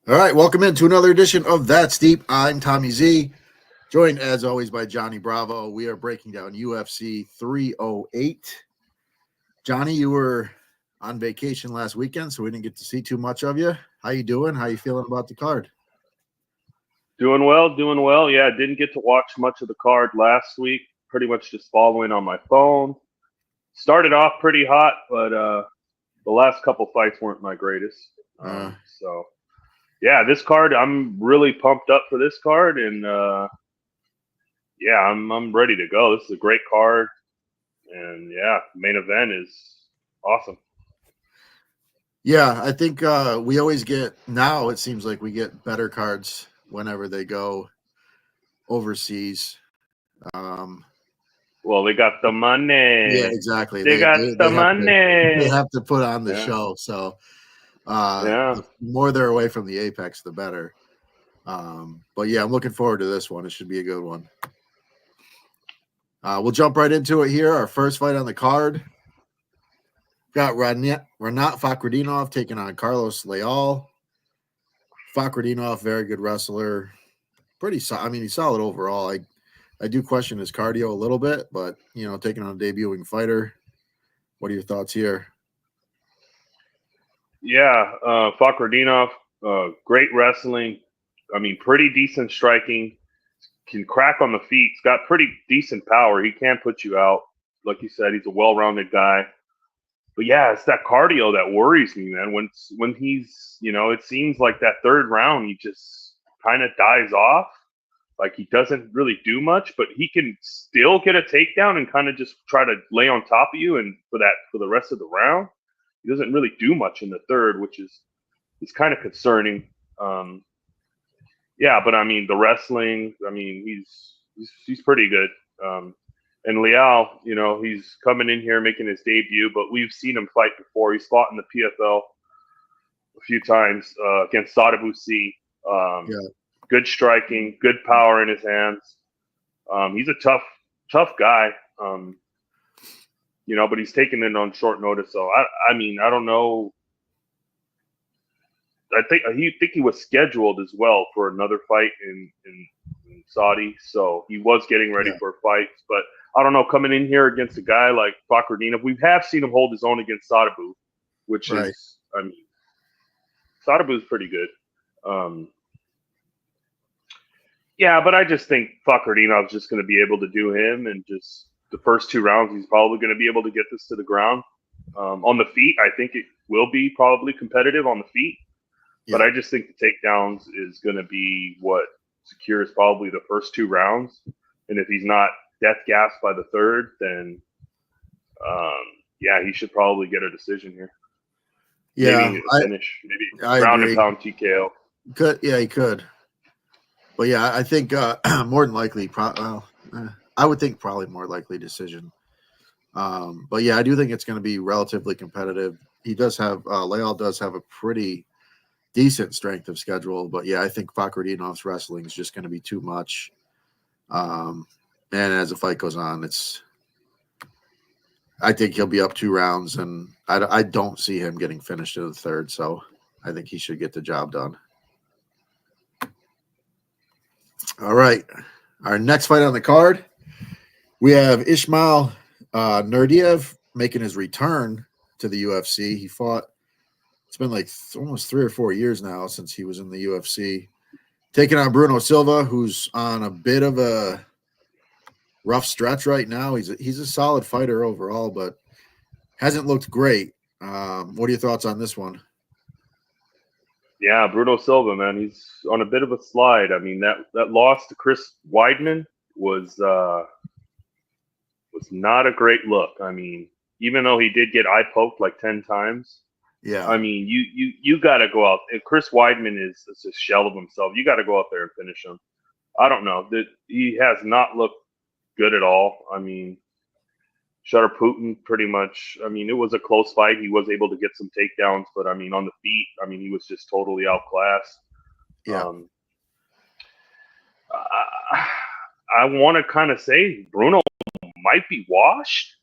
All right, welcome into another edition of That's Deep. I'm Tommy Z, joined as always by Johnny Bravo. We are breaking down UFC 308. Johnny, you were on vacation last weekend, so we didn't get to see too much of you. How you doing? How you feeling about the card? Doing well, doing well. Yeah, didn't get to watch much of the card last week. Pretty much just following on my phone. Started off pretty hot, but the last couple fights weren't my greatest. So, yeah, this card, I'm really pumped up for this card, and yeah, I'm ready to go. This is a great card, and yeah, main event is awesome. Yeah, I think we always get now. It seems like we get better cards whenever they go overseas. Well, they got the money. Yeah, exactly. They got the money. They have to put on the show. So, the more they're away from the apex, the better. But yeah, I'm looking forward to this one. It should be a good one. We'll jump right into it here. Our first fight on the card. Got Renat Fakhretdinov taking on Carlos Leal. Fakhretdinov, very good wrestler. Pretty solid. I mean, he's solid overall. I do question his cardio a little bit, but, taking on a debuting fighter. What are your thoughts here? Yeah, Fakhretdinov, great wrestling. I mean, pretty decent striking. Can crack on the feet. He's got pretty decent power. He can put you out. Like you said, he's a well-rounded guy. But yeah, it's that cardio that worries me, man. When he's, it seems like that third round, he just kind of dies off. Like he doesn't really do much, but he can still get a takedown and kind of just try to lay on top of you. And for the rest of the round, he doesn't really do much in the third, which is kind of concerning. Yeah, but I mean the wrestling. I mean he's pretty good. And Leal, he's coming in here making his debut, but we've seen him fight before. He's fought in the PFL a few times against Sadabusi. Good striking, good power in his hands. He's a tough guy. But he's taken it on short notice. So I mean, I don't know. I think he was scheduled as well for another fight in Saudi, so he was getting ready for fights. But I don't know, coming in here against a guy like Fakhretdinov, we have seen him hold his own against Sadabu, which is, I mean, Sadabu is pretty good. Yeah, but I just think Fakhretdinov is just going to be able to do him, and just the first two rounds, he's probably going to be able to get this to the ground. On the feet, I think it will be probably competitive on the feet. But I just think the takedowns is going to be what secures probably the first two rounds. And if he's not death gassed by the third, then, yeah, he should probably get a decision here. Yeah. Maybe a finish. Maybe ground and pound TKO. He could. But, yeah, I think more than likely, I would think probably more likely decision. But, yeah, I do think it's going to be relatively competitive. He does have Leal does have a pretty decent strength of schedule, but yeah, I think Fakhretdinov's wrestling is just going to be too much. And as the fight goes on, I think he'll be up 2 rounds, and I don't see him getting finished in the third. So I think he should get the job done. All right, our next fight on the card, we have Ismail Nurdiev making his return to the UFC. He fought. It's been like almost 3 or 4 years now since he was in the UFC. Taking on Bruno Silva, who's on a bit of a rough stretch right now. He's a solid fighter overall, but hasn't looked great. What are your thoughts on this one? Yeah, Bruno Silva, man, he's on a bit of a slide. I mean, that loss to Chris Weidman was not a great look. I mean, even though he did get eye poked like 10 times. Yeah, I mean, you got to go out. If Chris Weidman is a shell of himself, you got to go out there and finish him. I don't know. He has not looked good at all. I mean, Shutter Putin pretty much. I mean, it was a close fight. He was able to get some takedowns, but I mean, on the feet, I mean, he was just totally outclassed. Yeah. I want to kind of say Bruno might be washed.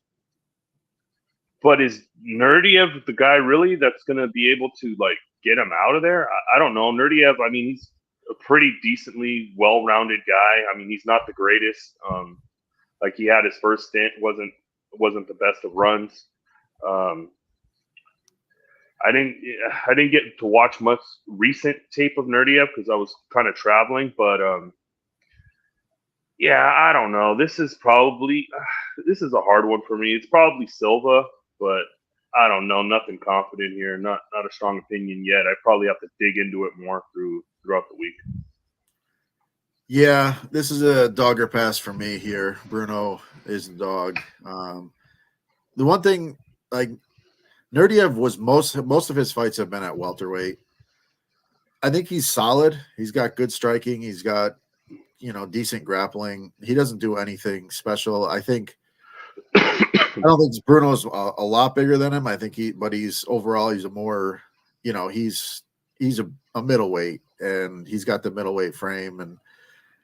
But is Nurdiev the guy really that's going to be able to like get him out of there. I don't know. Nurdiev, I mean, he's a pretty decently well-rounded guy. I mean, he's not the greatest. Like he had his first stint, wasn't the best of runs. I didn't get to watch much recent tape of Nurdiev because I was kind of traveling, but yeah, I don't know. This is a hard one for me. It's probably Silva, but I don't know. Nothing confident here. Not a strong opinion yet. I probably have to dig into it more throughout the week. Yeah, this is a dog or pass for me here. Bruno is the dog. The one thing, like Nurdiev was most of his fights have been at welterweight. I think he's solid. He's got good striking. He's got decent grappling. He doesn't do anything special. I don't think Bruno's a lot bigger than him. I think he's a more, he's a middleweight, and he's got the middleweight frame. And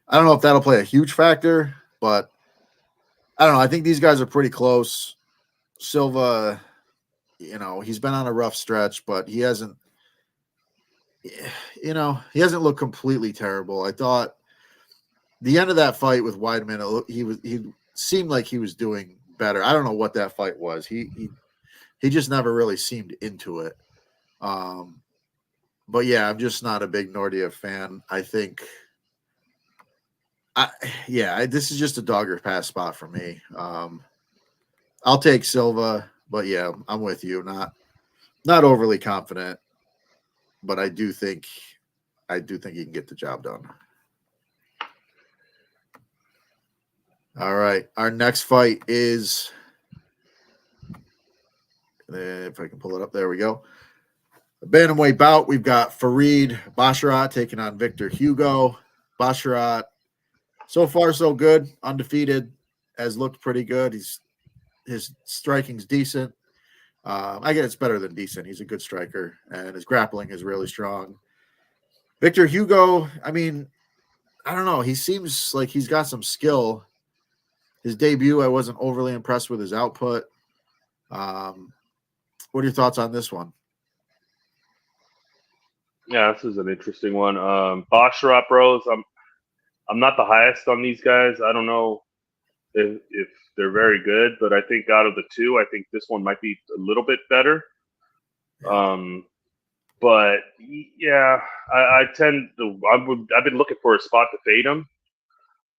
I don't know if that'll play a huge factor, but I don't know. I think these guys are pretty close. Silva, he's been on a rough stretch, but he hasn't looked completely terrible. I thought the end of that fight with Weidman, he seemed like he was doing better. I don't know what that fight was. He just never really seemed into it. But yeah, I'm just not a big Nordiev fan. I think this is just a dog or pass spot for me. I'll take Silva, but yeah, I'm with you. Not overly confident, but I do think he can get the job done. All right, our next fight is, if I can pull it up, there we go. A bantamweight bout. We've got Farid Basharat taking on Victor Hugo. Basharat, so far so good, undefeated, has looked pretty good. His striking's decent. I guess it's better than decent. He's a good striker, and his grappling is really strong. Victor Hugo, I mean, I don't know. He seems like he's got some skill. His debut, I wasn't overly impressed with his output. What are your thoughts on this one? Yeah, this is an interesting one. Basharat bros, I'm not the highest on these guys. I don't know if they're very good, but I think out of the two, I think this one might be a little bit better. But yeah, I've been looking for a spot to fade him,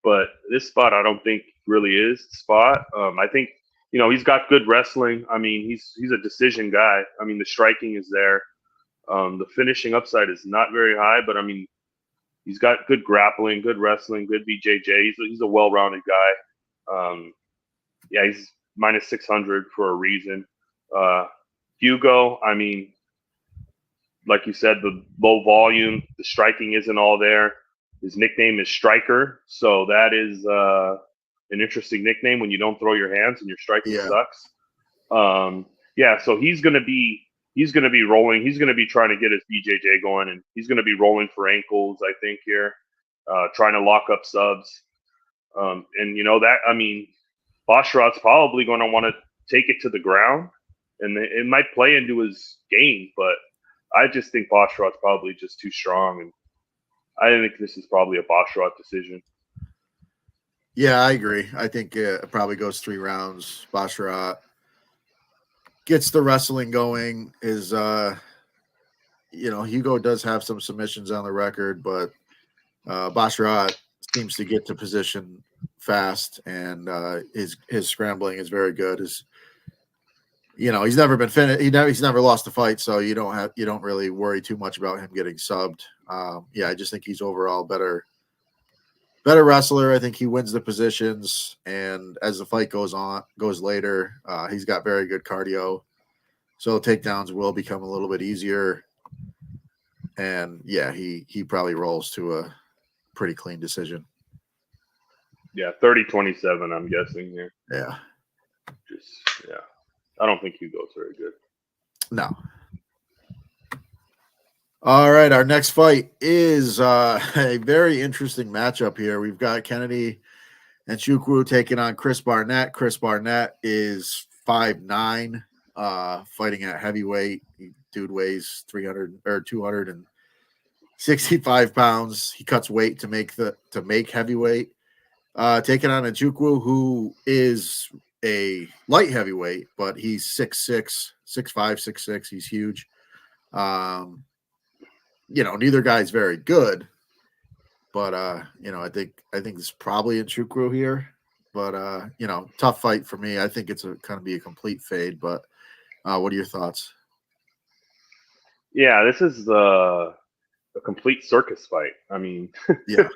but this spot I don't think really is the spot. I think he's got good wrestling. I mean, he's a decision guy. I mean, the striking is there. The finishing upside is not very high, but I mean, he's got good grappling, good wrestling, good BJJ. He's a well-rounded guy. Yeah, he's minus 600 for a reason. Hugo, I mean, like you said, the low volume, the striking isn't all there. His nickname is Striker, so that is an interesting nickname when you don't throw your hands and your striking sucks. So he's gonna be rolling. He's gonna be trying to get his BJJ going, and he's gonna be rolling for ankles, I think, here, trying to lock up subs. Basharat's probably going to want to take it to the ground, and it might play into his game, but I just think Basharat's probably just too strong, and I think this is probably a Basharat decision. Yeah, I agree. I think it probably goes 3 rounds. Basharat gets the wrestling going. Hugo does have some submissions on the record, but Basharat seems to get to position fast, and his scrambling is very good. He's never been finished. He's never lost a fight, so you don't really worry too much about him getting subbed. I just think he's overall better wrestler. I think he wins the positions, and as the fight goes later, he's got very good cardio, so takedowns will become a little bit easier. And yeah, he probably rolls to a pretty clean decision. Yeah, 30-27, I'm guessing here. Yeah. I don't think Hugo's very good. No. All right, our next fight is a very interesting matchup here. We've got Kennedy and Nchukwu taking on Chris Barnett. Chris Barnett is 5'9", fighting at heavyweight. Dude weighs 300 or 265 pounds. He cuts weight to make heavyweight. Taking on Nchukwu, who is a light heavyweight, but he's 6'6", 6'5", 6'6". He's huge. Neither guy's very good, but I think it's probably Nchukwu here. But tough fight for me. I think it's kind of be a complete fade. But what are your thoughts? Yeah, this is a complete circus fight. I mean, Yeah,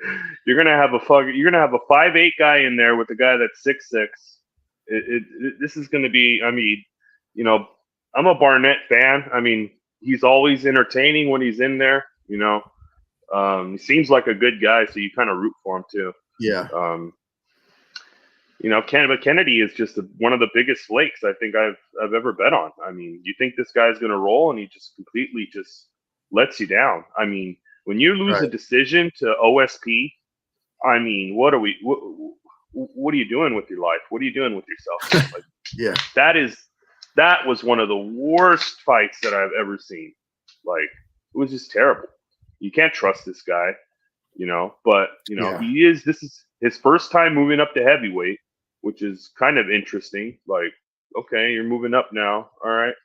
you're gonna have a 5'8" guy in there with a guy that's 6'6". This is gonna be. I mean, I'm a Barnett fan. I mean, he's always entertaining when he's in there. He seems like a good guy, so you kind of root for him too. yeah. But Kennedy is just one of the biggest flakes I think I've ever bet on. I mean, you think this guy's going to roll, and he just completely just lets you down. I mean, when you lose a decision to OSP, I mean, what are you doing with your life? What are you doing with yourself? Like, Yeah, that was one of the worst fights that I've ever seen. Like, it was just terrible. You can't trust this guy, but this is his first time moving up to heavyweight, which is kind of interesting. Like, okay, you're moving up now. All right.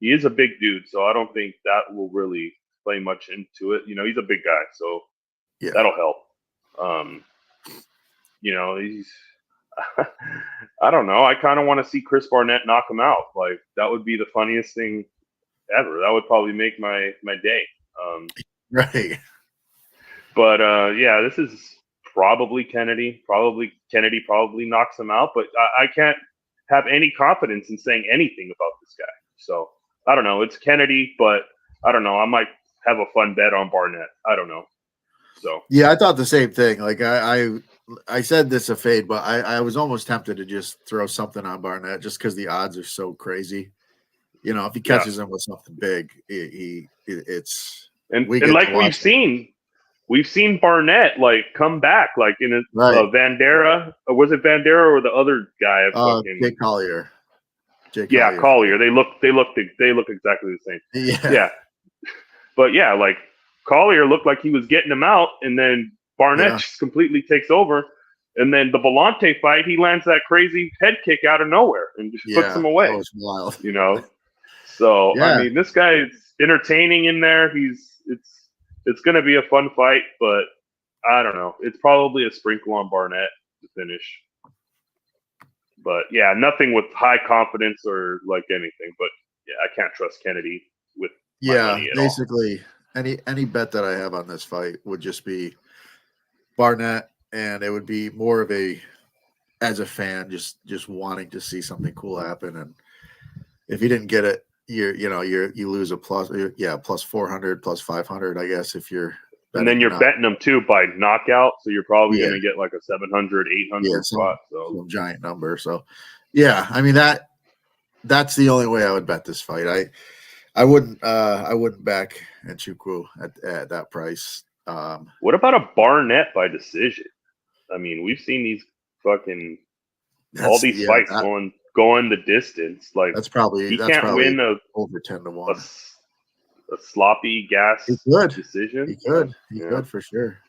He is a big dude, so I don't think that will really play much into it. He's a big guy, so that'll help. He's I don't know. I kind of want to see Chris Barnett knock him out. Like, that would be the funniest thing ever. That would probably make my day. right. But this is probably Kennedy. Probably knocks him out. But I can't have any confidence in saying anything about this guy. So I don't know. It's Kennedy, but I don't know. I might have a fun bet on Barnett. I don't know. So yeah, I thought the same thing. Like I said this a fade, but I was almost tempted to just throw something on Barnett just because the odds are so crazy. If he catches him with something big, it's and like we've seen Barnett like come back like in Vandera. Was it Vandera or the other guy? Jake Collier. Collier. They look exactly the same. Yeah. But yeah, like Collier looked like he was getting him out, and then Barnett just completely takes over. And then the Volante fight, he lands that crazy head kick out of nowhere and just puts him away. That was wild. So I mean, this guy is entertaining in there. It's going to be a fun fight, but I don't know. It's probably a sprinkle on Barnett to finish. But yeah, nothing with high confidence or like anything. But yeah, I can't trust Kennedy with my money at basically any bet that I have on this fight would just be Barnett, and it would be more of as a fan, just wanting to see something cool happen. And if you didn't get it, you lose a plus 400, plus 500, I guess, if you're. And then you're betting them too by knockout, so you're probably going to get like a 700, 800 spot. So some giant number. So I mean that's the only way I would bet this fight. I wouldn't back Nchukwu at that price. What about a Barnett by decision? I mean, we've seen these fucking all these fights going the distance. Like, that's probably he can't win over 10-1. A sloppy gas decision. He could for sure.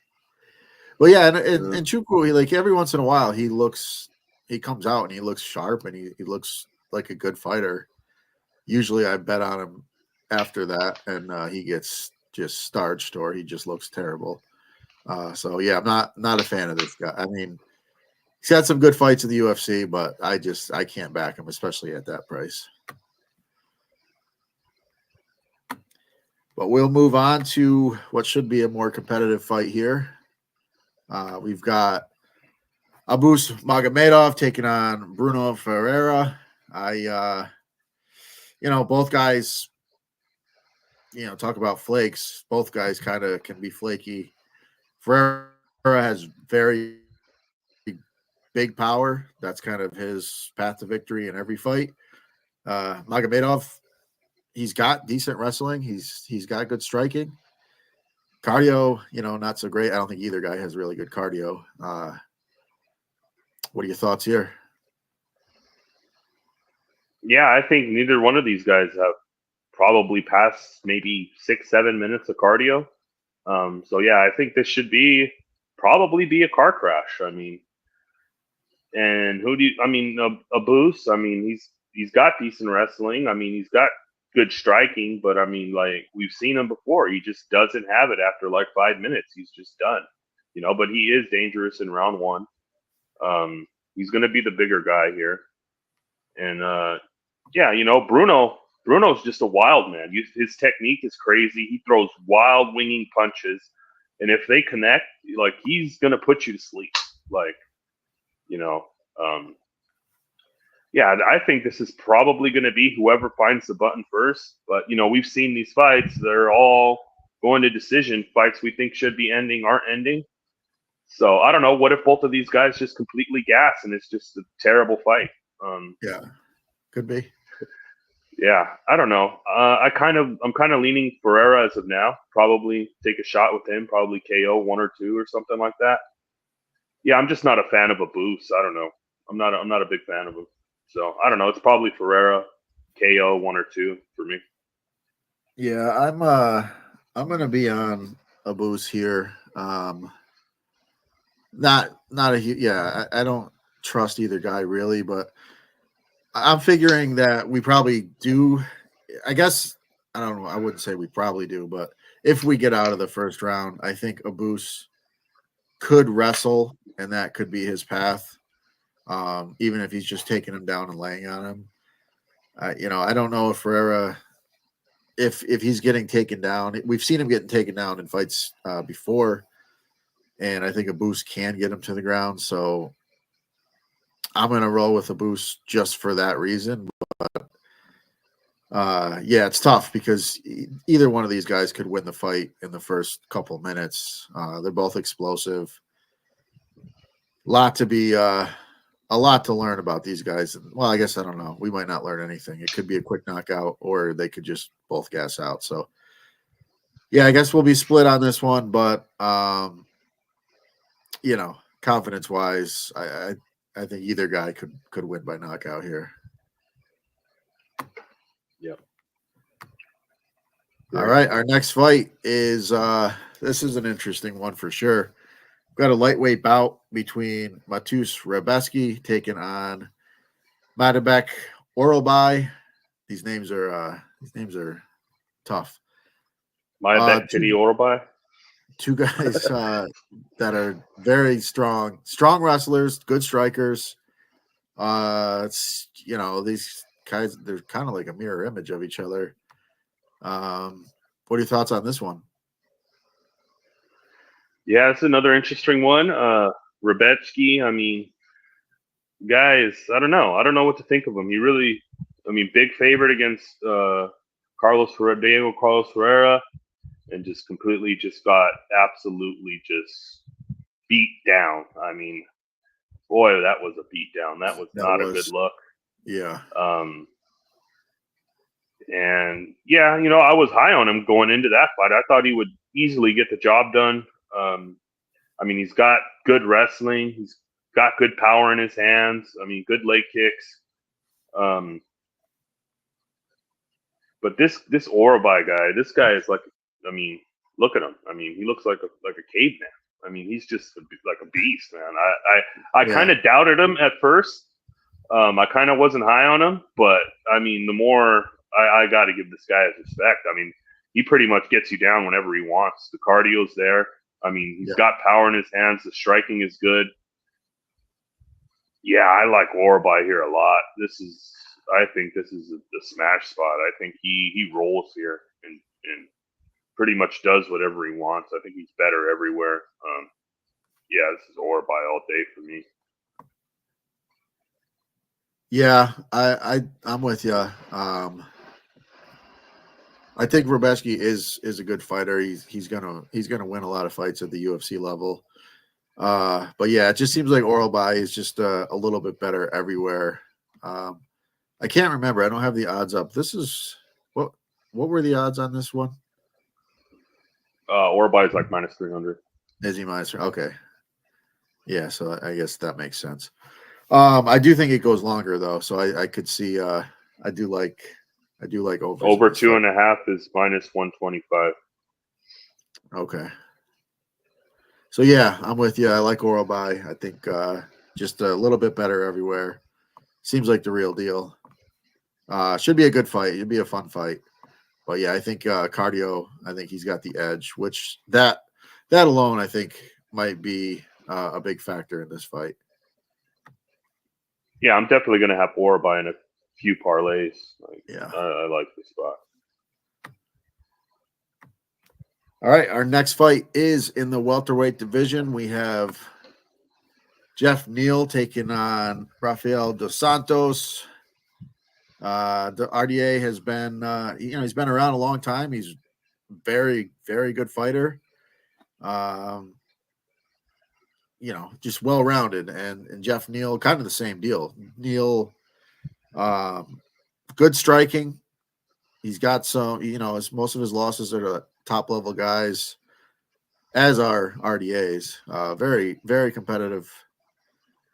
Well, yeah, and Nchukwu, like every once in a while, he comes out and he looks sharp and he looks like a good fighter. Usually, I bet on him after that, and he gets just starched or he just looks terrible. So yeah, I'm not a fan of this guy. I mean, he's had some good fights in the UFC, but I can't back him, especially at that price. But we'll move on to what should be a more competitive fight here. We've got Abus Magomedov taking on Bruno Ferreira. Both guys, talk about flakes. Both guys kind of can be flaky. Ferreira has very big power. That's kind of his path to victory in every fight. Magomedov, he's got decent wrestling. He's got good striking. Cardio, not so great. I don't think either guy has really good cardio. What are your thoughts here? Yeah, I think neither one of these guys have probably passed maybe 6-7 minutes of cardio. So yeah, I think this should probably be a car crash. I mean, and who do you? I mean, Abus. I mean, he's got decent wrestling. I mean, he's got good striking, but I mean, like we've seen him before. He just doesn't have it after like 5 minutes. He's just done. But he is dangerous in round one. He's going to be the bigger guy here, and yeah, Bruno's just a wild man. His technique is crazy. He throws wild winging punches, and if they connect, like he's gonna put you to sleep. Like, you know, yeah, I think this is probably gonna be whoever finds the button first. But we've seen these fights; they're all going to decision. Fights we think should be ending aren't ending. So I don't know. What if both of these guys just completely gas and it's just a terrible fight? Yeah, could be. Yeah, I don't know. I'm kind of leaning Ferreira as of now. Probably take a shot with him. Probably KO 1 or 2 or something like that. Yeah, I'm just not a fan of a boost. I don't know. I'm not a big fan of him. So I don't know. It's probably Ferreira, KO 1 or 2 for me. Yeah, I'm gonna be on a boost here. Not a yeah. I don't trust either guy really, but I'm figuring that we probably do. I guess I don't know. I wouldn't say we probably do, but if we get out of the first round, I think Abus could wrestle, and that could be his path. Even if he's just taking him down and laying on him. I don't know if Ferreira, if he's getting taken down. We've seen him getting taken down in fights before, and I think Abus can get him to the ground. So I'm going to roll with Abus just for that reason. But yeah, it's tough because either one of these guys could win the fight in the first couple minutes. They're both explosive. A lot to learn about these guys. Well, I guess I don't know. We might not learn anything. It could be a quick knockout, or they could just both gas out. So, yeah, I guess we'll be split on this one. But confidence wise, I think either guy could win by knockout here. Yep. All right, our next fight is this is an interesting one for sure. We've got a lightweight bout between Matus Rebeski taking on Madabek Oralbai. These names are tough. Madabek Oralbai. Two guys that are very strong wrestlers, good strikers. These guys, they're kind of like a mirror image of each other. What are your thoughts on this one? Yeah, it's another interesting one. Rebetsky, I mean, guys, I don't know. I don't know what to think of him. Big favorite against Diego Carlos Ferreira, and just completely just got absolutely just beat down. I mean, boy, that was a beat down. That was not a good look. Yeah. And yeah, I was high on him going into that fight. I thought he would easily get the job done. He's got good wrestling. He's got good power in his hands. Good leg kicks. But this Oralbai guy, this guy is like, look at him. He looks like a caveman. He's just like a beast, man. I kind of doubted him at first. I kind of wasn't high on him, but the more I got to give this guy his respect. He pretty much gets you down whenever he wants. The cardio's there. He's got power in his hands. The striking is good. Yeah, I like Oralbai here a lot. I think this is the smash spot. I think he rolls here and pretty much does whatever he wants. I think he's better everywhere. Yeah, this is Oralbai all day for me. Yeah, I'm with you. I think Rebeski is a good fighter. He's gonna win a lot of fights at the UFC level. But yeah, it just seems like Oralbai is just a little bit better everywhere. I can't remember. I don't have the odds up. This is what were the odds on this one? Oralbai is like -300. Is he minus? Okay. Yeah, so I guess that makes sense. I do think it goes longer though, so I could see I do like overs. Over 2.5 is -125. Okay. So yeah, I'm with you. I like Orobai. I think just a little bit better everywhere. Seems like the real deal. Should be a good fight. It'd be a fun fight. But yeah, I think cardio. I think he's got the edge. Which that alone, I think, might be a big factor in this fight. Yeah, I'm definitely going to have Orobai in a few parlays. Yeah. I like this spot. All right, our next fight is in the welterweight division. We have Jeff Neal taking on Rafael dos Santos. The RDA has been, he's been around a long time. He's very, very good fighter. Just well-rounded. And Jeff Neal, kind of the same deal. Neal, good striking. He's got some, most of his losses are to top-level guys, as are RDAs. Very, very competitive.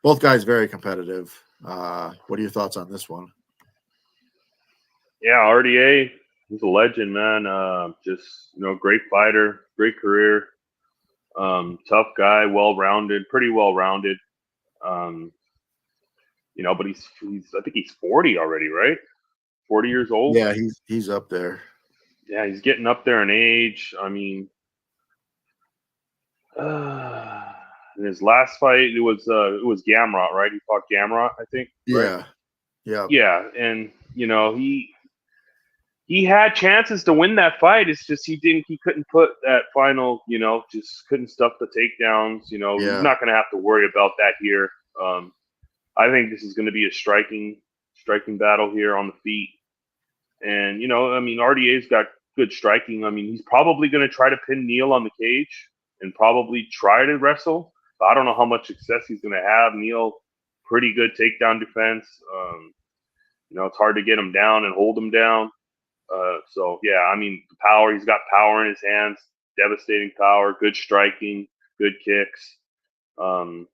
Both guys very competitive. What are your thoughts on this one? Yeah, RDA, he's a legend, man. Great fighter, great career. Tough guy, well-rounded, pretty well-rounded. But he's I think he's 40 already, right? 40 years old. Yeah, he's up there. Yeah, he's getting up there in age. I mean, in his last fight, it was Gamrot, right? He fought Gamrot, I think. Yeah, right? Yeah, and he had chances to win that fight. It's just he couldn't put that final, just couldn't stuff the takedowns. He's not going to have to worry about that here. I think this is going to be a striking battle here on the feet. And, RDA's got good striking. I mean, he's probably going to try to pin Neal on the cage and probably try to wrestle. But I don't know how much success he's going to have. Neal, pretty good takedown defense. It's hard to get him down and hold him down. The power, he's got power in his hands, devastating power, good striking, good kicks. I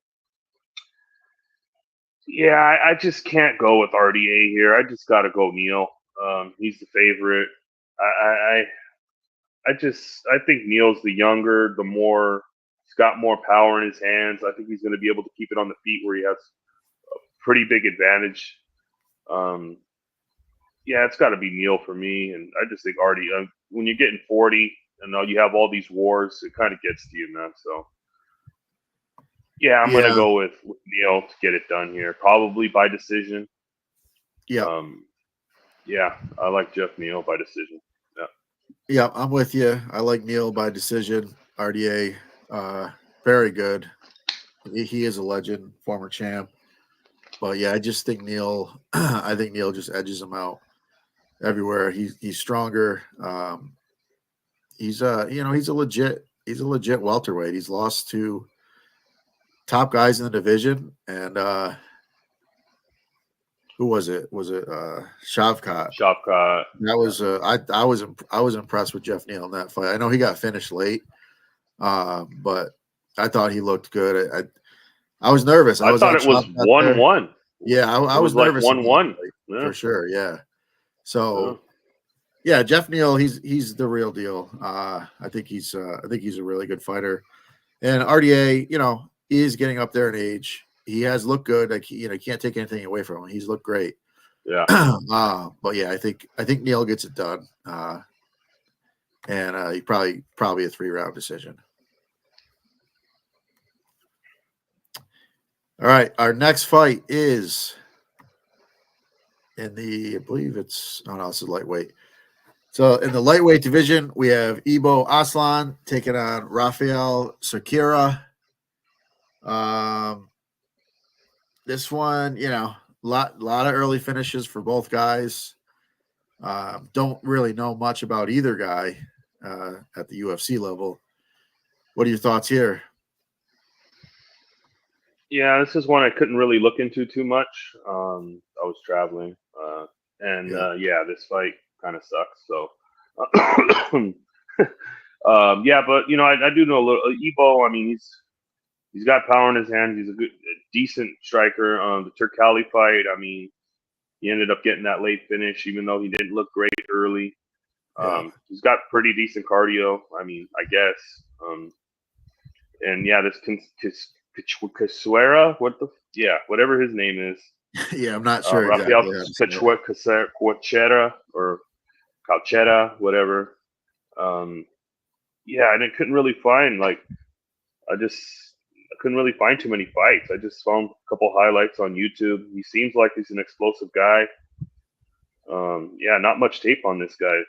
just can't go with RDA here. I just got to go Neal. He's the favorite. I think Neal's the younger, he's got more power in his hands. I think he's going to be able to keep it on the feet where he has a pretty big advantage. It's got to be Neal for me. And I just think when you're getting 40 and you have all these wars, it kind of gets to you, man. So, I'm going to go with Neal to get it done here, probably by decision. Yeah. I like Jeff Neal by decision. Yeah, I'm with you. I like Neal by decision. RDA, very good. He is a legend, former champ. But yeah, I just think Neal. I think Neal just edges him out everywhere. He's stronger. He's a legit welterweight. He's lost to top guys in the division, and who was it? Was it Shavkat? Shavkat. That was I was impressed with Jeff Neal in that fight. I know he got finished late, but I thought he looked good. I was nervous. I thought it was 1-1. Yeah, I was nervous. 1-1 for sure. Yeah. So, Jeff Neal, he's the real deal. I think he's a really good fighter, and RDA, is getting up there in age. He has looked good. Like can't take anything away from him. He's looked great. Yeah. But yeah, I think Neal gets it done. And he probably a 3-round decision. All right, our next fight is in I believe it's it's a lightweight. So in the lightweight division, we have Ibo Aslan taking on Rafael Sakira. This one, lot of early finishes for both guys. Don't really know much about either guy at the UFC level. What are your thoughts here? Yeah, this is one I couldn't really look into too much. I was traveling, this fight kind of sucks. So, but I do know a little. Ibo, I mean, he's got power in his hands. He's a decent striker. The Turkali fight, I mean, He ended up getting that late finish, even though he didn't look great early. Yeah. He's got pretty decent cardio. I mean, I guess. And yeah, this Cachuera, whatever his name is, Yeah, I'm not sure Rafael exactly how to say it. Cachuera or Calchera, whatever. Yeah, and I couldn't really find I couldn't really find too many fights. I just found a couple highlights on YouTube. He seems like he's an explosive guy. Yeah, not much tape on this guy.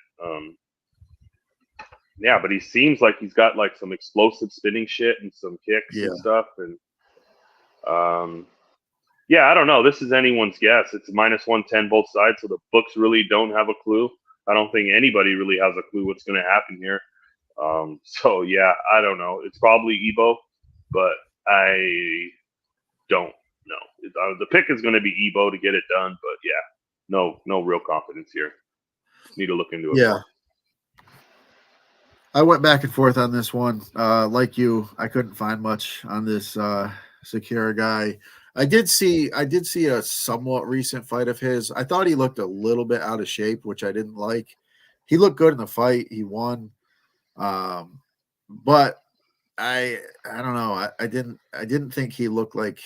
Yeah, but he seems like he's got like some explosive spinning shit and some kicks Yeah. and stuff. And yeah, I don't know. This is anyone's guess. It's -110 both sides, so the books really don't have a clue. I don't think anybody really has a clue what's going to happen here. So yeah, I don't know. It's probably Ebo, but I don't know. The pick is going to be Ebo to get it done, but yeah, no real confidence here. Need to look into it more. I went back and forth on this one. Like you, I couldn't find much on this Sakura guy. I did see a somewhat recent fight of his. I thought he looked a little bit out of shape, which I didn't like. He looked good in the fight. He won. But I don't know. I didn't think he looked like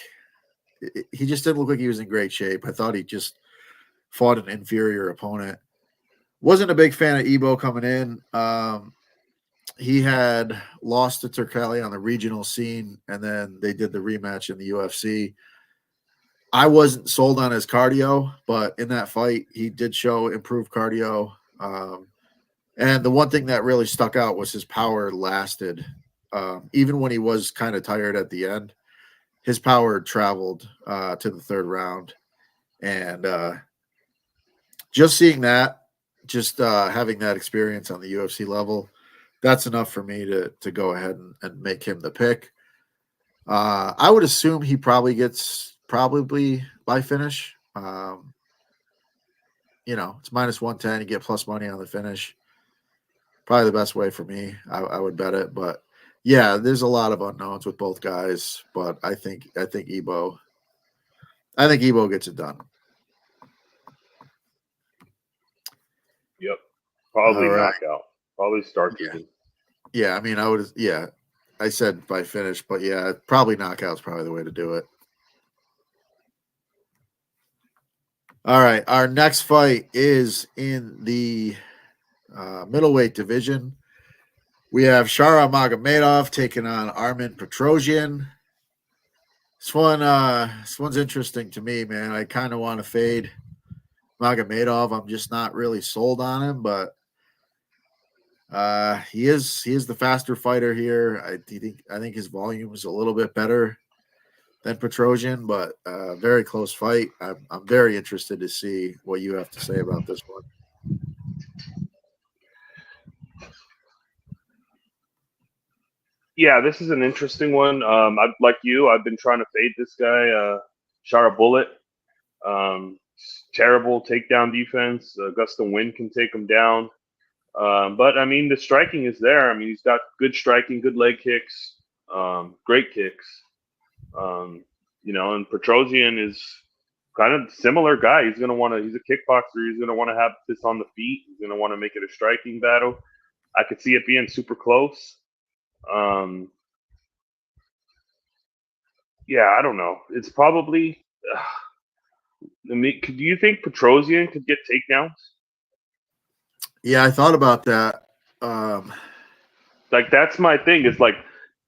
he just didn't look like he was in great shape. I thought he just fought an inferior opponent. Wasn't a big fan of Ebo coming in. He had lost to Turkali on the regional scene, and then they did the rematch in the UFC. I wasn't sold on his cardio, but in that fight, he did show improved cardio. And the one thing that really stuck out was his power lasted. Even when he was kind of tired at the end, his power traveled to the third round. And just seeing that, just having that experience on the UFC level, that's enough for me to go ahead and make him the pick. I would assume he probably by finish. It's -110. You get plus money on the finish. Probably the best way for me. I would bet it. But yeah, there's a lot of unknowns with both guys. But I think Ebo gets it done. Yep. Probably right. knockout. Probably start even. Yeah, I mean, I said by finish, but yeah, probably knockout's probably the way to do it. All right, our next fight is in the middleweight division. We have Shara Magomedov taking on Armen Petrosyan. This one's interesting to me, man. I kind of want to fade Magomedov. I'm just not really sold on him, but he is the faster fighter here. I think his volume is a little bit better than Petrosyan, but very close fight. I'm very interested to see what you have to say about this one. Yeah, this is an interesting one. Like you, I've been trying to fade this guy, Shara Bullet. Terrible takedown defense. Gustin Wynn can take him down. But I mean, the striking is there. I mean, he's got good striking, good leg kicks, great kicks. And Petrosyan is kind of similar guy. He's a kickboxer. He's gonna want to have this on the feet. He's gonna want to make it a striking battle. I could see it being super close. Yeah, I don't know. It's probably. Do you think Petrosyan could get takedowns? Yeah, I thought about that. That's my thing. Is like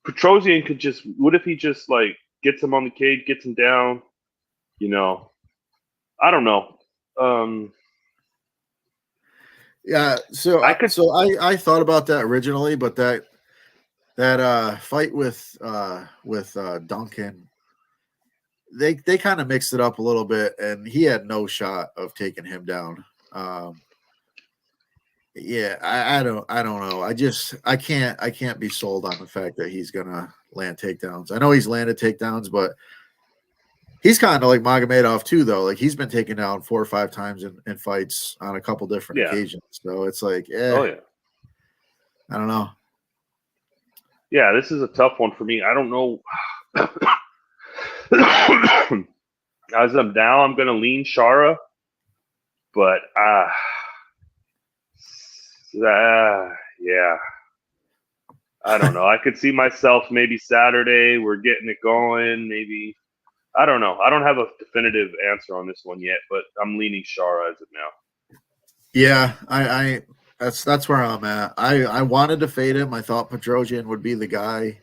Petrosyan could just. What if he just gets him on the cage, gets him down? I don't know. Yeah, so I thought about that originally, but that fight with Duncan, they kind of mixed it up a little bit, and he had no shot of taking him down. Yeah, I don't know. I can't be sold on the fact that he's gonna land takedowns. I know he's landed takedowns, but he's kind of like Magomedov too, though. Like he's been taken down 4 or 5 times in fights on a couple different occasions. So it's like, oh yeah, I don't know. Yeah, this is a tough one for me. I don't know. As of now, I'm going to lean Shara. But yeah, I don't know. I could see myself maybe Saturday. We're getting it going. Maybe I don't know. I don't have a definitive answer on this one yet, but I'm leaning Shara as of now. Yeah, I that's where I'm at. I wanted to fade him. I thought Petrosian would be the guy,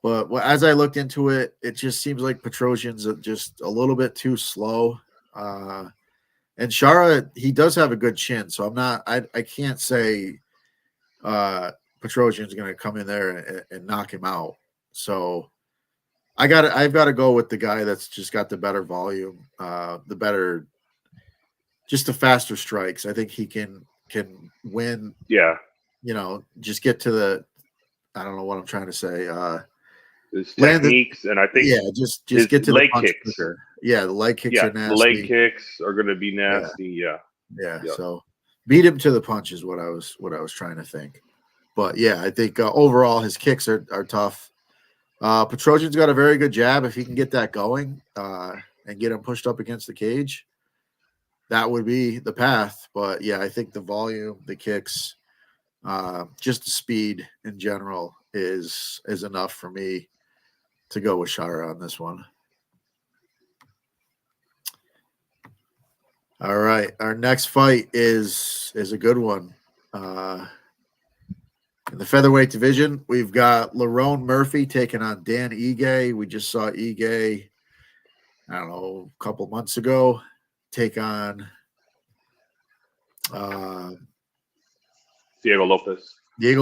but as I looked into it, it just seems like Petrosian's just a little bit too slow. And Shara, he does have a good chin, so I can't say Petrosian's going to come in there and knock him out. So I've got to go with the guy that's just got the better volume, just the faster strikes. I think he can win. Yeah, just get to the. I don't know what I'm trying to say. His techniques, and I think just get to the leg punch kicks. quicker. Yeah, the leg kicks are nasty. The leg kicks are going to be nasty. Yeah. Yep. So beat him to the punch is what I was trying to think. But yeah, I think overall his kicks are tough. Petrosian's got a very good jab. If he can get that going and get him pushed up against the cage, that would be the path. But yeah, I think the volume, the kicks, just the speed in general is enough for me to go with Shara on this one. All right, our next fight is a good one. In the featherweight division, we've got Lerone Murphy taking on Dan Ige. We just saw Ige, I don't know, a couple months ago, take on Diego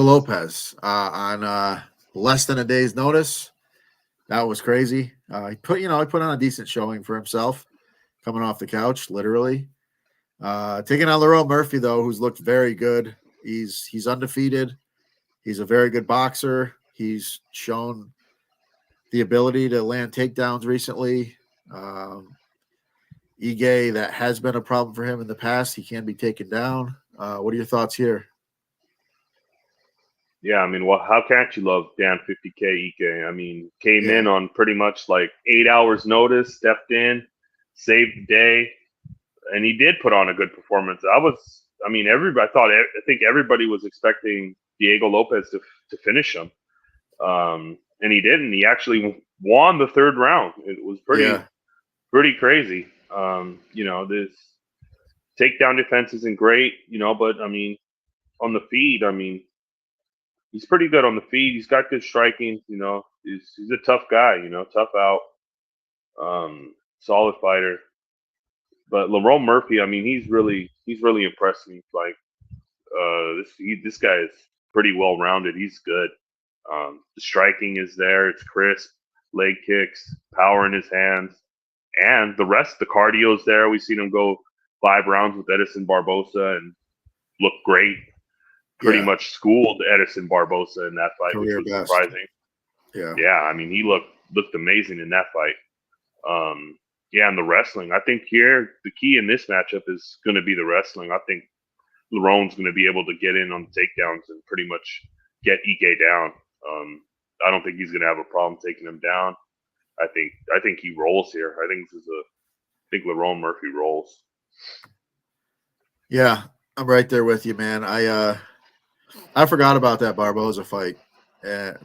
Lopez on less than a day's notice. That was crazy. He put on a decent showing for himself, coming off the couch, literally. Taking on Lerone Murphy, though, who's looked very good. He's undefeated. He's a very good boxer. He's shown the ability to land takedowns recently. Ige, that has been a problem for him in the past. He can be taken down. What are your thoughts here? Yeah, I mean, well, how can't you love Dan 50K Ike? I mean, came in on pretty much like 8 hours notice, stepped in, saved the day, and he did put on a good performance. I think everybody was expecting Diego Lopez to finish him, and he didn't. He actually won the third round. It was pretty crazy. This takedown defense isn't great, but I mean, on the feed, I mean, he's pretty good on the feed. He's got good striking. He's a tough guy. Tough out, solid fighter. But Lerone Murphy, I mean, he's really impressed me. Like, this guy is pretty well rounded. He's good. The striking is there. It's crisp. Leg kicks, power in his hands, and the rest. The cardio's there. We've seen him go 5 rounds with Edison Barbosa and look great. Pretty much schooled Edison Barbosa in that fight, which was surprising. Yeah. I mean, he looked amazing in that fight. And the wrestling. I think here the key in this matchup is going to be the wrestling. I think Lerone's going to be able to get in on the takedowns and pretty much get Ige down. I don't think he's going to have a problem taking him down. I think he rolls here. I think Lerone Murphy rolls. Yeah, I'm right there with you, man. I forgot about that Barboza fight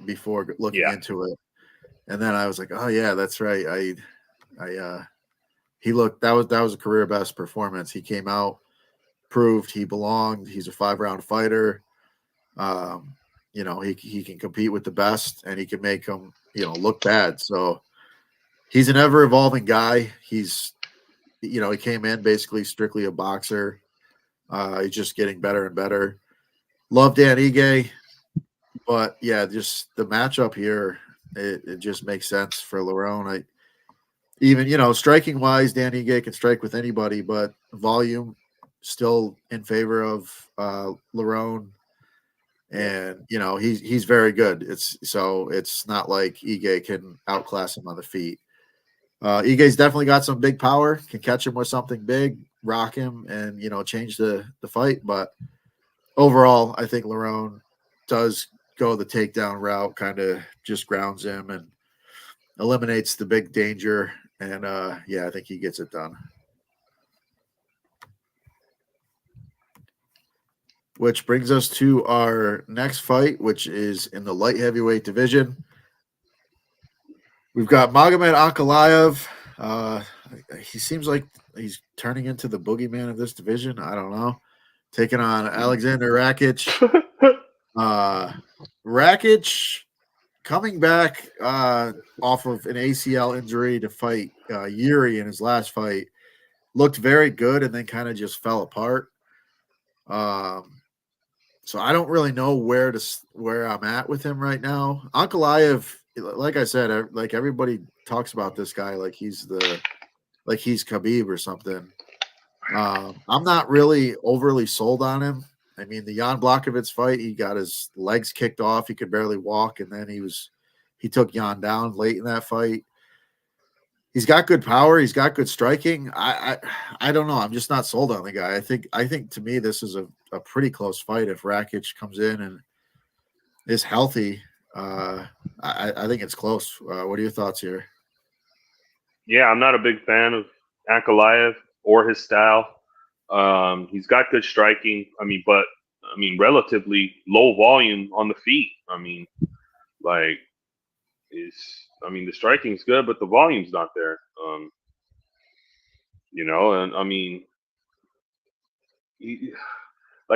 before looking into it, and then I was like, oh yeah, that's right. He looked, that was a career best performance. He came out, proved he belonged. He's a 5-round fighter. He can compete with the best, and he can make them, look bad. So he's an ever evolving guy. He came in basically strictly a boxer. He's just getting better and better. Love Dan Ige, but yeah, just the matchup here, it just makes sense for Lerone. Even striking wise, Dan Ige can strike with anybody, but volume still in favor of Lerone. And he's very good. It's not like Ige can outclass him on the feet. Ige's definitely got some big power, can catch him with something big, rock him, and change the fight. But overall, I think Lerone does go the takedown route, kind of just grounds him and eliminates the big danger. And I think he gets it done. which brings us to our next fight, which is in the light heavyweight division. We've got Magomed Ankalaev. He seems like he's turning into the boogeyman of this division. I don't know. Taking on Alexander Rakic. Rakic coming back off of an ACL injury to fight Yuri in his last fight. Looked very good and then kind of just fell apart. So I don't really know where I'm at with him right now. Ankalaev, like I said, like everybody talks about this guy like he's Khabib or something. I'm not really overly sold on him. I mean, the Jan Blachowicz fight, he got his legs kicked off. He could barely walk, and then he took Jan down late in that fight. He's got good power. He's got good striking. I don't know. I'm just not sold on the guy. I think to me this is a pretty close fight if Rakic comes in and is healthy. I think it's close. What are your thoughts here? Yeah, I'm not a big fan of Ankalaev or his style. He's got good striking. But relatively low volume on the feet. The striking's good, but the volume's not there.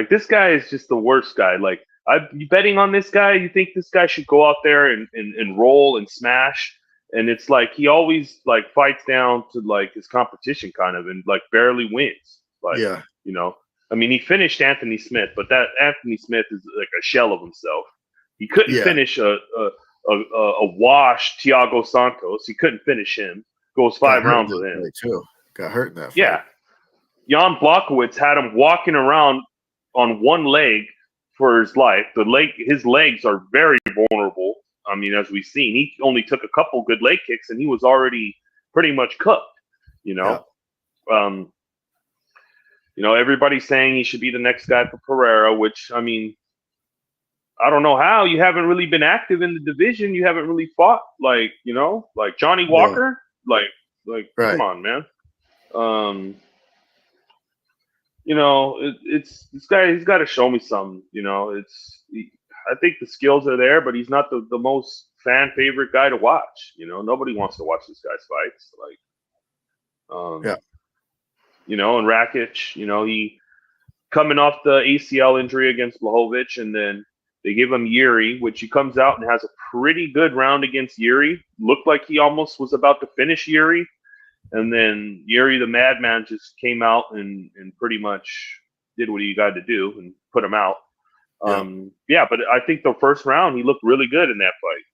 This guy is just the worst guy. Like, you betting on this guy? You think this guy should go out there and roll and smash? And it's like he always like fights down to like his competition kind of and like barely wins. He finished Anthony Smith, but that Anthony Smith is like a shell of himself. He couldn't finish a washed Thiago Santos. He couldn't finish him. Goes 5 rounds with him. Too. Got hurt in that fight. Yeah. Jan Blachowicz had him walking around on one leg for his life. His legs are very vulnerable. As we've seen, he only took a couple good leg kicks and he was already pretty much cooked. Yeah. Everybody's saying he should be the next guy for Pereira, which, I don't know how. You haven't really been active in the division. You haven't really fought like Johnny Walker. Yeah. Like right. Come on, man. It's this guy. He's got to show me something. I think the skills are there, but he's not the most fan favorite guy to watch. Nobody wants to watch this guy's fights. And Rakic, he coming off the ACL injury against Blachowicz, and then they give him Yuri, which he comes out and has a pretty good round against Yuri. Looked like he almost was about to finish Yuri. And then Yuri, the madman, just came out and pretty much did what he got to do and put him out. But I think the first round, he looked really good in that fight,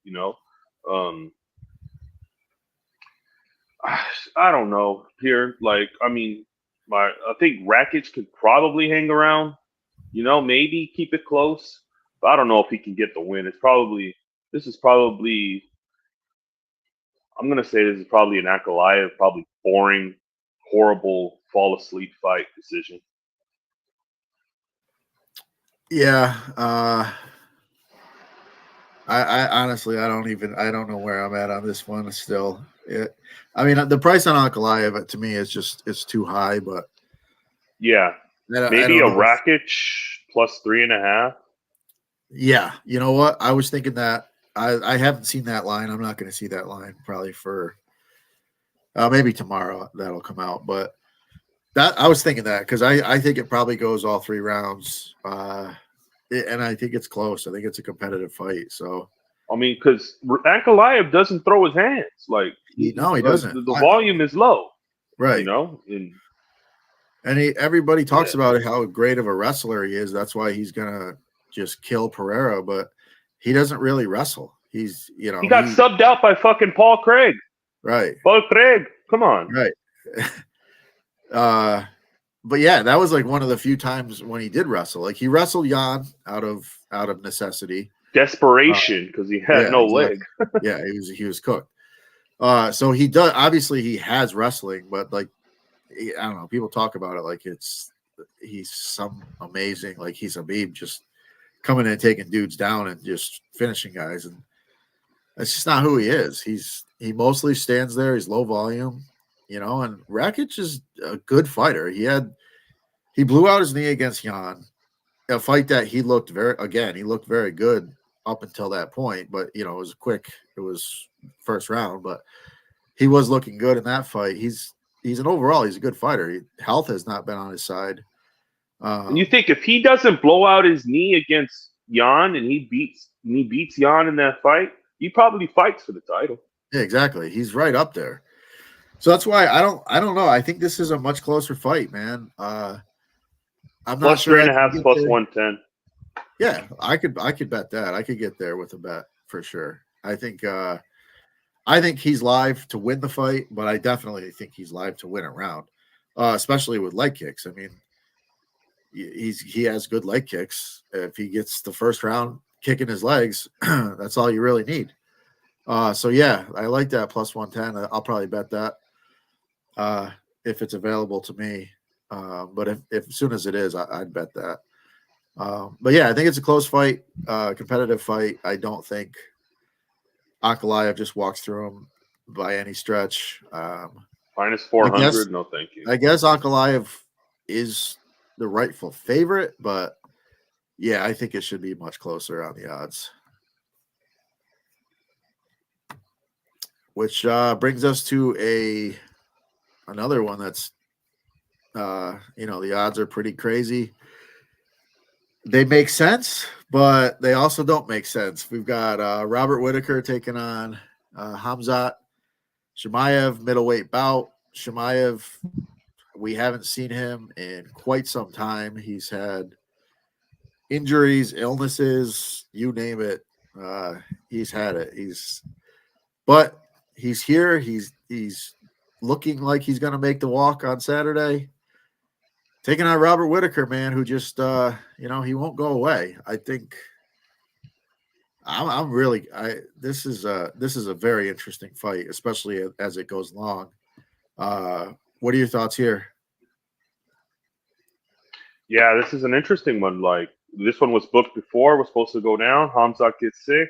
I don't know here. I think Rakic could probably hang around, maybe keep it close. But I don't know if he can get the win. I'm going to say this is probably an Ankalaev, probably boring, horrible, fall asleep fight decision. Yeah. I honestly, I don't know where I'm at on this one still. The price on Ankalaev to me it's too high, but yeah, maybe a Rakic plus 3.5. Yeah. You know what? I was thinking that. I haven't seen that line. I'm not going to see that line probably for maybe tomorrow. That'll come out. But that I was thinking that because I think it probably goes all 3 rounds. And I think it's close. I think it's a competitive fight. So because Ankalaev doesn't throw his hands. He doesn't. The volume is low. Right. Everybody talks about how great of a wrestler he is. That's why he's gonna just kill Pereira, but he doesn't really wrestle. He got subbed out by fucking Paul Craig. Right. Paul Craig, come on. Right. But yeah, that was like one of the few times when he did wrestle. Like he wrestled Jan out of necessity, desperation, because he had no leg. Yeah, he was cooked. So he does. Obviously, he has wrestling, but I don't know. People talk about it like he's some amazing, like he's Habib, just coming in and taking dudes down and just finishing guys, and that's just not who he is. He mostly stands there. He's low volume. And Rakic is a good fighter. He blew out his knee against Jan. a fight that he looked very good up until that point, but it was quick. It was first round, but he was looking good in that fight. He's a good fighter. Health has not been on his side. And you think if he doesn't blow out his knee against Jan and he beats Jan in that fight, he probably fights for the title. Yeah, exactly. He's right up there. So that's why I don't know. I think this is a much closer fight, man. I'm not sure. +3.5, +110. Yeah, I could bet that. I could get there with a bet for sure. I think he's live to win the fight, but I definitely think he's live to win a round, especially with leg kicks. I mean, he has good leg kicks. If he gets the first round kicking his legs, that's all you really need. So yeah, I like that +110. I'll probably bet that if it's available to me. But if as soon as it is, I'd bet that. But yeah, I think it's a close fight, competitive fight. I don't think Ankalaev just walks through him by any stretch. -400, no thank you. I guess Ankalaev is the rightful favorite, but yeah, I think it should be much closer on the odds. Which brings us to another one that's the odds are pretty crazy. They make sense, but they also don't make sense. We've got Robert Whittaker taking on Khamzat Chimaev, middleweight bout. Chimaev, we haven't seen him in quite some time. He's had injuries, illnesses, you name it. He's had it. But he's here. He's looking like he's going to make the walk on Saturday. Taking on Robert Whittaker, man, who just he won't go away. I think this is a very interesting fight, especially as it goes long. What are your thoughts here? Yeah, this is an interesting one. Like, this one was booked before, was supposed to go down. Khamzat gets sick.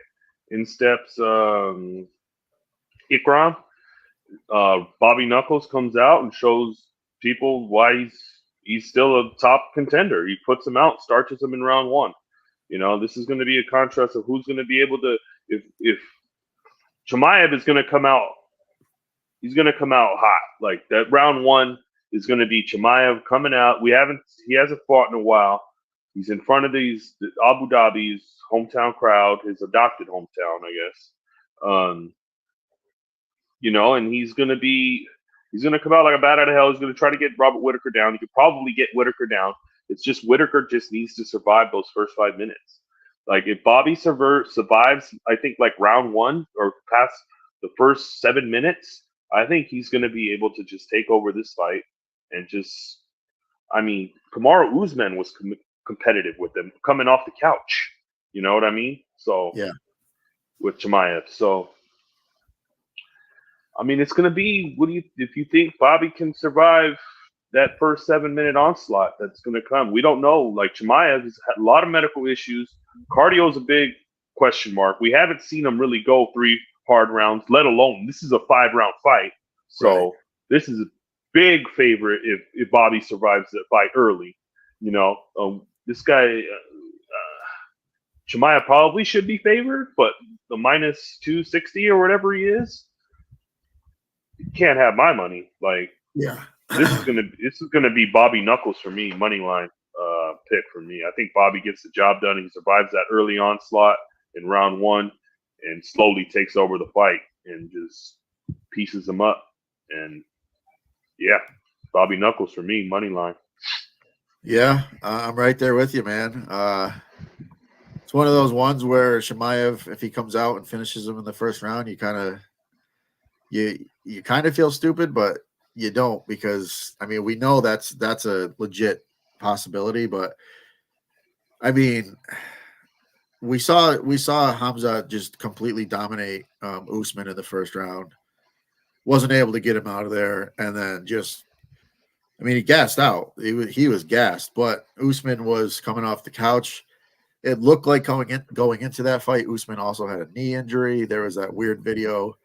In steps Ikram. Bobby Knuckles comes out and shows people why he's still a top contender. He puts him out, starches him in round one. This is going to be a contrast of who's going to be able to, if Chimaev is going to come out, he's going to come out hot. Like, that round one is going to be Chimaev coming out. He hasn't fought in a while. He's in front of the Abu Dhabi's hometown crowd, his adopted hometown, I guess. And he's going to come out like a bat out of hell. He's going to try to get Robert Whittaker down. He could probably get Whittaker down. It's just Whittaker just needs to survive those first 5 minutes. Like, if Bobby survives, I think, like round one or past the first 7 minutes, I think he's going to be able to just take over this fight and just, Kamaru Usman was competitive with him coming off the couch. You know what I mean? So, yeah, with Chimaev. So, it's going to be, if you think Bobby can survive that first 7-minute onslaught that's going to come? We don't know. Like, Chimaev has had a lot of medical issues. Cardio is a big question mark. We haven't seen him really go 3 hard rounds, let alone this is a 5-round fight. So This is a big favorite if Bobby survives that fight early. This guy, Chimaev probably should be favored, but the -260 or whatever he is, you can't have my money. Like, yeah. This is gonna be Bobby Knuckles for me, money line pick for me. I think Bobby gets the job done. He survives that early onslaught in round one and slowly takes over the fight and just pieces them up. And yeah, Bobby Knuckles for me, money line. Yeah, I'm right there with you, man. It's one of those ones where Chimaev, if he comes out and finishes him in the first round, you kind of feel stupid, but you don't, because we know that's a legit possibility. But we saw Khamzat just completely dominate Usman in the first round. Wasn't able to get him out of there, and then he gassed out. He was gassed, but Usman was coming off the couch. It looked like going into that fight, Usman also had a knee injury. There was that weird video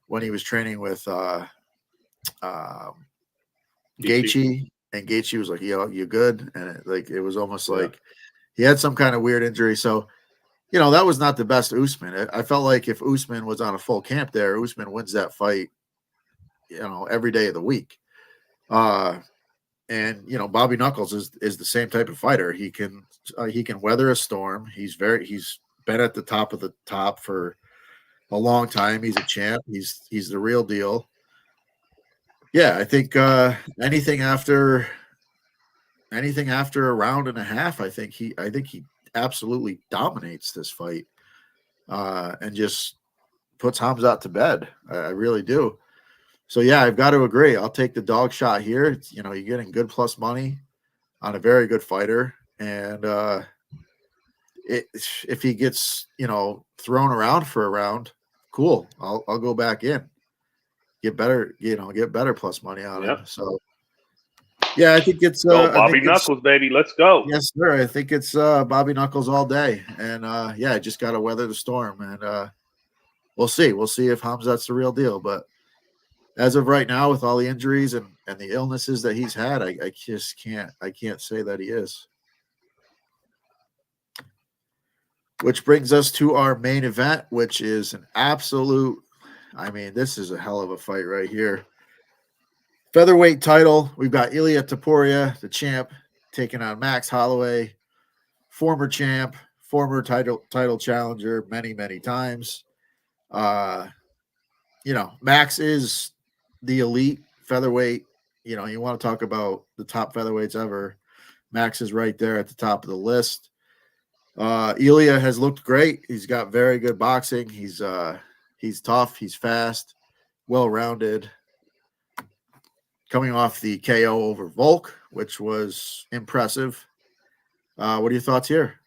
when he was training with Gaethje, and Gaethje was like, "Yo, you good?" And it was almost like He had some kind of weird injury. So, you know, that was not the best Usman. I felt like if Usman was on a full camp there, Usman wins that fight, you know, every day of the week. And you know, Bobby Knuckles is the same type of fighter. He can weather a storm. He's been at the top of the top for a long time. He's a champ. He's the real deal. Yeah, I think anything after a round and a half, I think he absolutely dominates this fight and just puts Hamzat to bed. I really do. So yeah, I've got to agree. I'll take the dog shot here. You know, you're getting good plus money on a very good fighter, and if he gets, you know, thrown around for a round, cool. I'll go back in, get better plus money on him. So yeah, I think it's Bobby Knuckles, baby. Let's go. Yes, sir. I think it's Bobby Knuckles all day, and yeah, just got to weather the storm, and we'll see. We'll see if Hamzat's the real deal, but. As of right now, with all the injuries and the illnesses that he's had, I just can't say that he is. Which brings us to our main event, which is an absolute, I mean, this is a hell of a fight right here. Featherweight title, we've got Ilia Topuria, the champ, taking on Max Holloway, former champ, former title challenger many times. You know, Max is the elite featherweight. You know, you want to talk about the top featherweights ever. Max is right there at the top of the list. Ilia has looked great. He's got very good boxing. He's tough. He's fast, well-rounded. Coming off the KO over Volk, which was impressive. What are your thoughts here?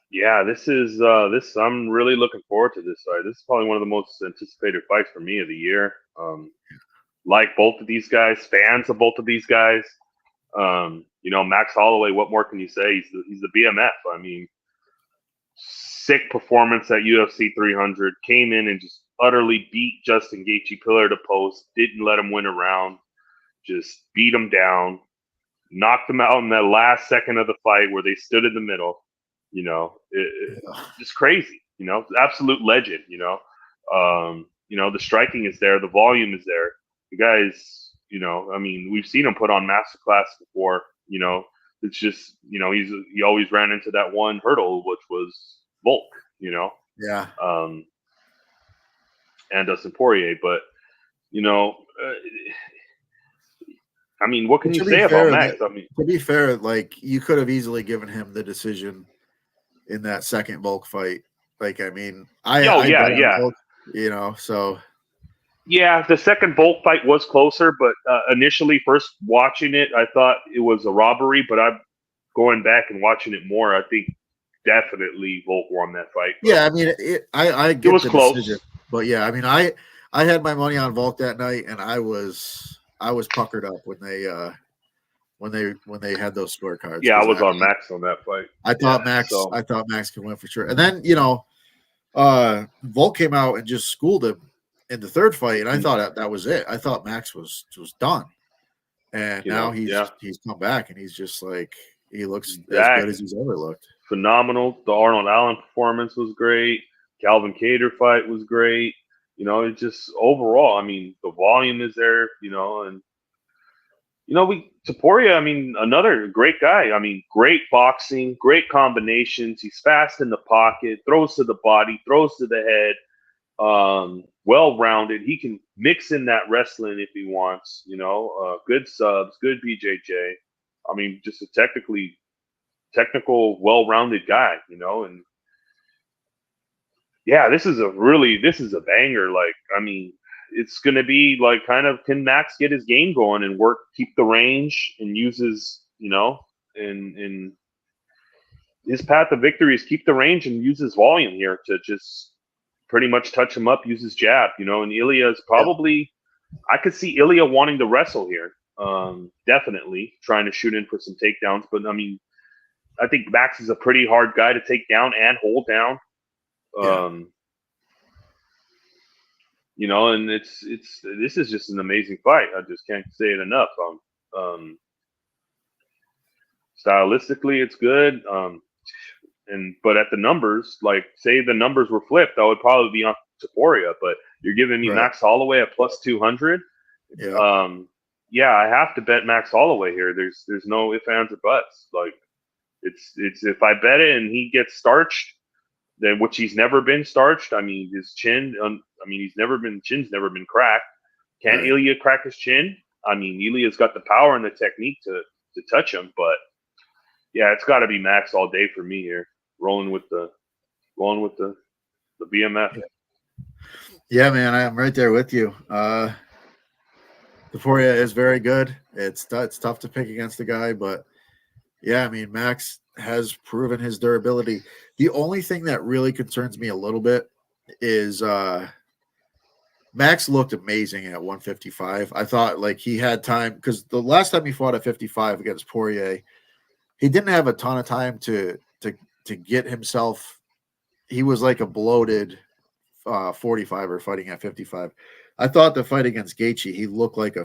Yeah, this is I'm really looking forward to this fight. This is probably one of the most anticipated fights for me of the year. Like both of these guys, fans of both of these guys. You know, Max Holloway, what more can you say? He's the BMF. I mean, sick performance at UFC 300. Came in and just utterly beat Justin Gaethje pillar to post. Didn't let him win a round. Just beat him down. Knocked him out in that last second of the fight where they stood in the middle. You know, just crazy. You know, absolute legend. You know, the striking is there, the volume is there. The guys, you know, I mean, we've seen him put on masterclass before. You know, it's just, you know, he always ran into that one hurdle, which was Volk. You know, Yeah. And Dustin Poirier, but you know. I mean, what can you say about Max? I mean, to be fair, like you could have easily given him the decision in that second Volk fight. Like, I mean, I Volk, you know, so yeah, the second Volk fight was closer, but initially, first watching it, I thought it was a robbery. But I'm going back and watching it more. I think definitely Volk won that fight. Yeah, I mean, I get it was the close. decision, but yeah, I mean, I had my money on Volk that night, and I was puckered up when they had those scorecards. Yeah, I was on Max on that fight. I thought Max could win for sure. And then, you know, Volk came out and just schooled him in the third fight, and I thought that was it. I thought Max was done. And now he's come back, and he's just like, he looks as good as he's ever looked. Phenomenal. The Arnold Allen performance was great. Calvin Kattar fight was great. You know, it just overall, I mean, the volume is there, you know, and you know, Topuria, I mean, another great guy. I mean, great boxing, great combinations. He's fast in the pocket, throws to the body, throws to the head. Well-rounded. He can mix in that wrestling if he wants, you know, good subs, good BJJ. I mean, just a technical, well-rounded guy, you know, and yeah, this is a banger. Like, I mean, it's going to be like kind of, can Max get his game going and keep the range and use his, you know, and his path to victory is keep the range and use his volume here to just pretty much touch him up, use his jab, you know, and Ilia is probably, I could see Ilia wanting to wrestle here. Definitely trying to shoot in for some takedowns, but I mean, I think Max is a pretty hard guy to take down and hold down. You know, and this is just an amazing fight. I just can't say it enough. Stylistically, it's good. But at the numbers, like say the numbers were flipped, I would probably be on Topuria. But you're giving me Right. Max Holloway at plus 200. Yeah. Yeah, I have to bet Max Holloway here. There's no ifs, ands, or buts. Like it's if I bet it and he gets starched, then which he's never been starched. I mean, his chin. Chin's never been cracked. Can Right. Ilya crack his chin? I mean, Ilya's got the power and the technique to touch him, but yeah, it's got to be Max all day for me here. Rolling with the BMF. Yeah, man, I'm right there with you. Topuria is very good. It's tough to pick against the guy, but yeah, I mean, Max has proven his durability. The only thing that really concerns me a little bit is Max looked amazing at 155. I thought like he had time because the last time he fought at 55 against Poirier, he didn't have a ton of time to get himself. He was like a bloated 45er fighting at 55. I thought the fight against Gaethje, he looked like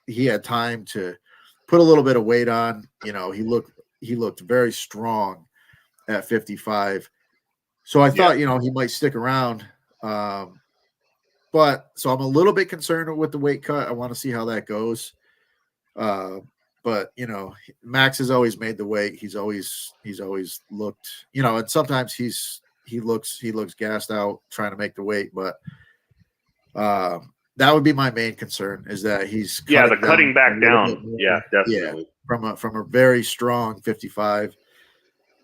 he had time to put a little bit of weight on. You know, he looked very strong at 55. So I thought, you know, he might stick around. But so I'm a little bit concerned with the weight cut. I want to see how that goes. But you know, Max has always made the weight. He's always looked, you know, and sometimes he looks gassed out trying to make the weight, but that would be my main concern is that he's cutting back down. Yeah, definitely. From a very strong 55.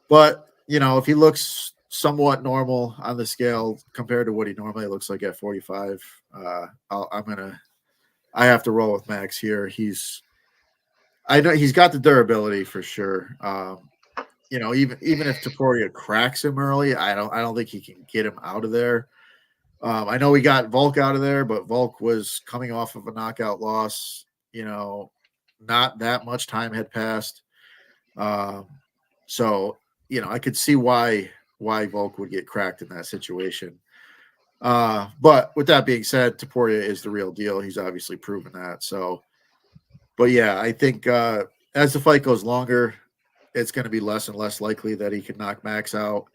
But you know, if he looks somewhat normal on the scale compared to what he normally looks like at 45, I have to roll with Max here. I know he's got the durability for sure. You know, even if Topuria cracks him early, I don't think he can get him out of there. I know we got Volk out of there, but Volk was coming off of a knockout loss. You know, not that much time had passed. So, you know, I could see why Volk would get cracked in that situation. But with that being said, Topuria is the real deal. He's obviously proven that. So, but yeah, I think as the fight goes longer, it's going to be less and less likely that he can knock Max out.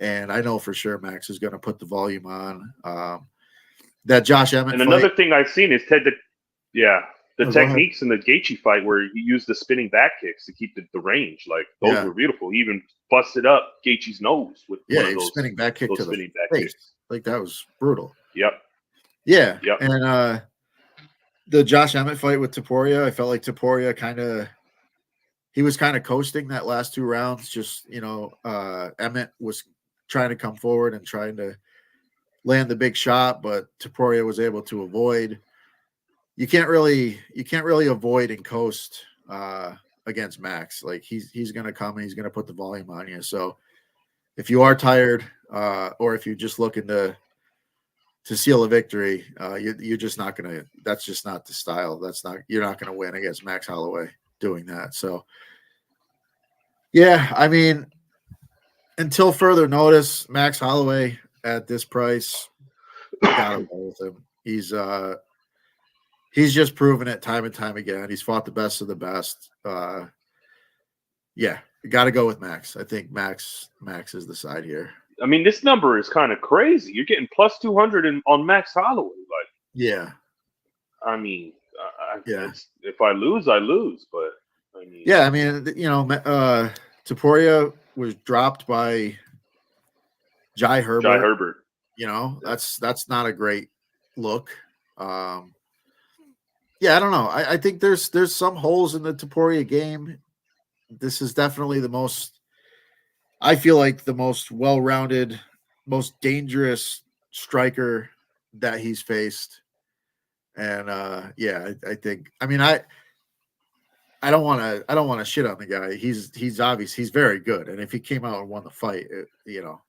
And I know for sure Max is going to put the volume on. That Josh Emmett And fight, another thing I've seen is the techniques in the Gaethje fight where he used the spinning back kicks to keep the range. Like those were beautiful. He even busted up Gaethje's nose with one of those spinning back kick to spinning the back face. kicks. Like that was brutal. Yep. Yeah. Yep. And the Josh Emmett fight with Topuria, I felt like Topuria he was kind of coasting that last two rounds. Just, you know, Emmett was trying to come forward and trying to land the big shot, but Topuria was able to avoid. You can't really avoid and coast against Max. Like he's going to come and he's going to put the volume on you. So if you are tired or if you're just looking to seal a victory, you're just not going to. That's just not the style. You're not going to win against Max Holloway doing that. So yeah, I mean, until further notice, Max Holloway at this price, gotta go with him. He's just proven it time and time again. He's fought the best of the best. Yeah, got to go with Max. I think Max is the side here. I mean, this number is kind of crazy. You're getting plus 200 on Max Holloway. Like, yeah. I mean, if I lose, I lose. But I mean, yeah, I mean, you know, Topuria was dropped by Jai Herbert. You know, that's not a great look. Yeah, I don't know. I think there's some holes in the Topuria game. This is definitely I feel like the most well-rounded, most dangerous striker that he's faced. And I think, I mean, I don't want to shit on the guy. He's obvious. He's very good. And if he came out and won the fight, you know,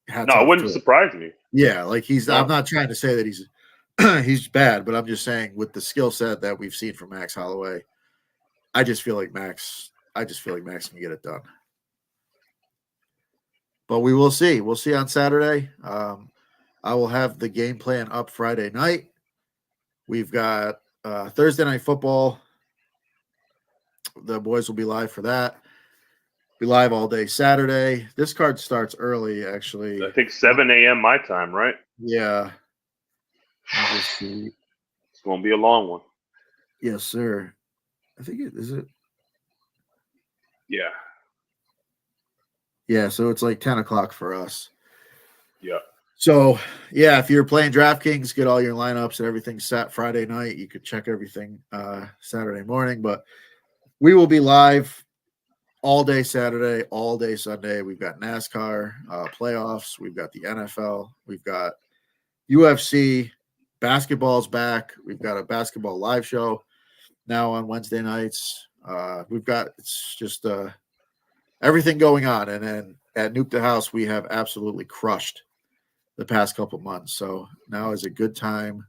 it wouldn't surprise me. Yeah. Like I'm not trying to say that he's bad, but I'm just saying with the skill set that we've seen from Max Holloway, I just feel like Max can get it done. But we will see. We'll see on Saturday. I will have the game plan up Friday night. We've got Thursday night football. The boys will be live for that. Be live all day Saturday. This card starts early, actually. I think 7 a.m. my time, right? Yeah. Let me just see. It's going to be a long one. Yes, sir. I think it is it. Yeah. Yeah, so it's like 10 o'clock for us. Yeah. So, yeah, if you're playing DraftKings, get all your lineups and everything set Friday night. You could check everything Saturday morning. But we will be live all day Saturday, all day Sunday. We've got NASCAR playoffs. We've got the NFL. We've got UFC. Basketball's back. We've got a basketball live show now on Wednesday nights. We've got it's just everything going on. And then at Nuke the House, we have absolutely crushed the past couple months. So now is a good time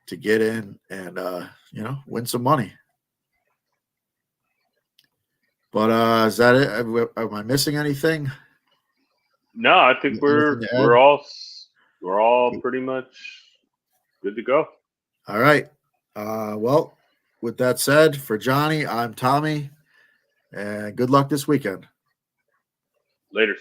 to get in and win some money. But is that it? Am I missing anything? No, I think Anything to add? we're all pretty much good to go. All right. Well, with that said, for Johnny, I'm Tommy, and good luck this weekend. Laters.